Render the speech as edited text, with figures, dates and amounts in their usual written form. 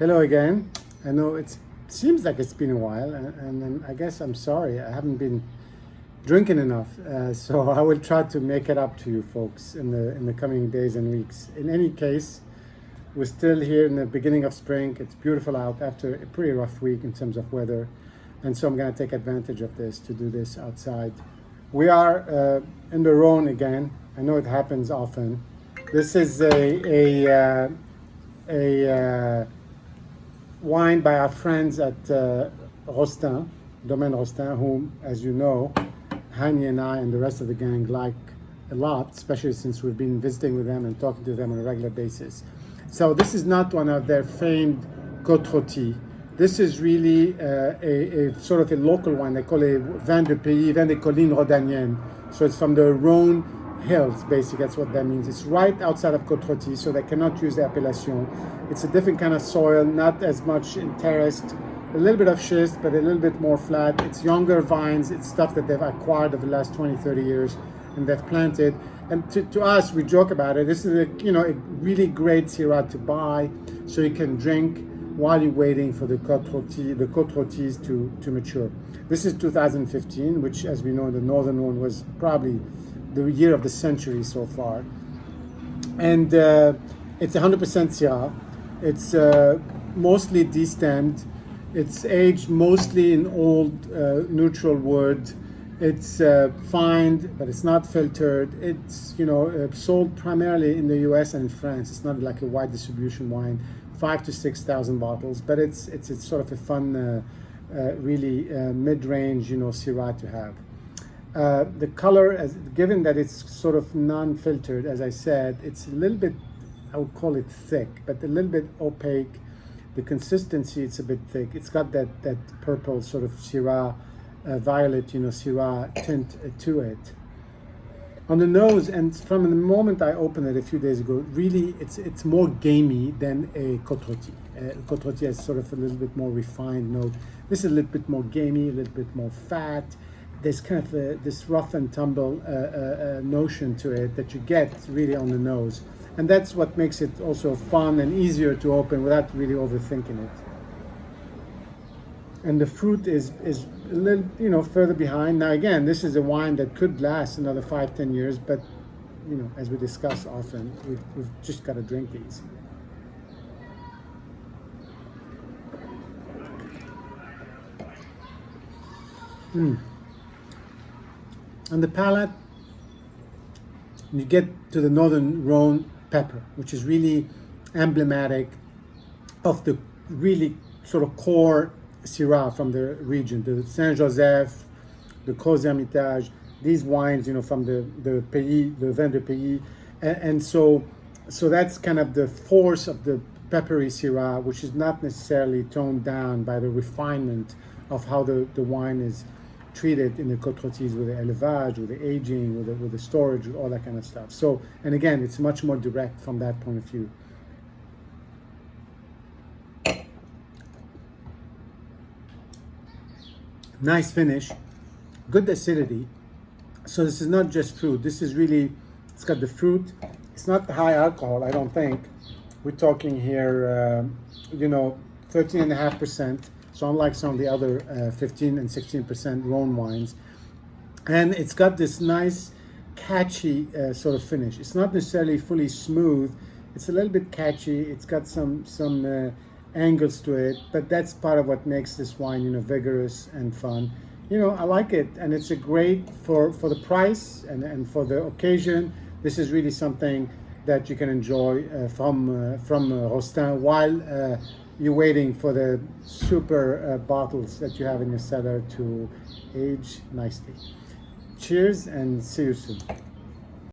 Hello again. I know it seems like it's been a while, and I guess I'm sorry. I haven't been drinking enough, so I will try to make it up to you folks in the coming days and weeks. In any case, we're still here in the beginning of spring. It's beautiful out after a pretty rough week in terms of weather, and so I'm going to take advantage of this to do this outside. We are in the Rhône again. I know it happens often. This is a wine by our friends at Rostaing, Domaine Rostaing, whom, as you know, Hani and I and the rest of the gang like a lot, especially since we've been visiting with them and talking to them on a regular basis. So this is not one of their famed Côte Rôtie. This is really a sort of a local wine. They call it vin de pays, vin des collines rhodaniennes. So it's from the Rhône hills, basically. That's what that means. It's right outside of Côte Rôtie, so they cannot use the appellation. It's a different kind of soil, not as much in terraced, a little bit of schist, but a little bit more flat. It's younger vines. It's stuff that they've acquired over the last 20, 30 years, and they've planted. And to us, we joke about it. This is a really great Syrah to buy, so you can drink while you're waiting for the Côte Rôties to mature. This is 2015, which, as we know, the Northern Rhône was probably the year of the century so far. And it's 100% Syrah. It's mostly destemmed. It's aged mostly in old neutral wood. It's fine, but it's not filtered. It's sold primarily in the U.S. and in France. It's not like a wide distribution wine, 5,000 to 6,000 bottles. But it's sort of a fun, really mid-range, Syrah to have. The color, given that it's sort of non-filtered, as I said, it's a little bit, I would call it thick, but a little bit opaque. The consistency, it's a bit thick. It's got that purple sort of Syrah, violet, Syrah tint to it. On the nose, and from the moment I opened it a few days ago, really it's more gamey than a Côte Rôtie. Côte Rôtie has sort of a little bit more refined note. This is a little bit more gamey, a little bit more fat. There's kind of this rough and tumble notion to it that you get really on the nose. And that's what makes it also fun and easier to open without really overthinking it. And the fruit is a little, further behind. Now again, this is a wine that could last another 5-10 years, but as we discuss often, we've just got to drink these. On the palate, you get to the Northern Rhône pepper, which is really emblematic of the really sort of core Syrah from the region, the Saint-Joseph, the Crozes-Hermitage, these wines, from the pays, the vin de pays, and so that's kind of the force of the peppery Syrah, which is not necessarily toned down by the refinement of how the wine is treated in the Côte Rôties with the élevage, with the aging, with the storage, all that kind of stuff. So, and again, it's much more direct from that point of view. Nice finish, good acidity. So this is not just fruit. This is really, it's got the fruit. It's not high alcohol, I don't think. We're talking here, 13.5%. So unlike some of the other 15 and 16% Rhône wines. And it's got this nice, catchy sort of finish. It's not necessarily fully smooth. It's a little bit catchy. It's got some angles to it, but that's part of what makes this wine, vigorous and fun. I like it, and it's a great for the price and for the occasion. This is really something that you can enjoy from Rostaing while you're waiting for the super bottles that you have in your cellar to age nicely. Cheers and see you soon.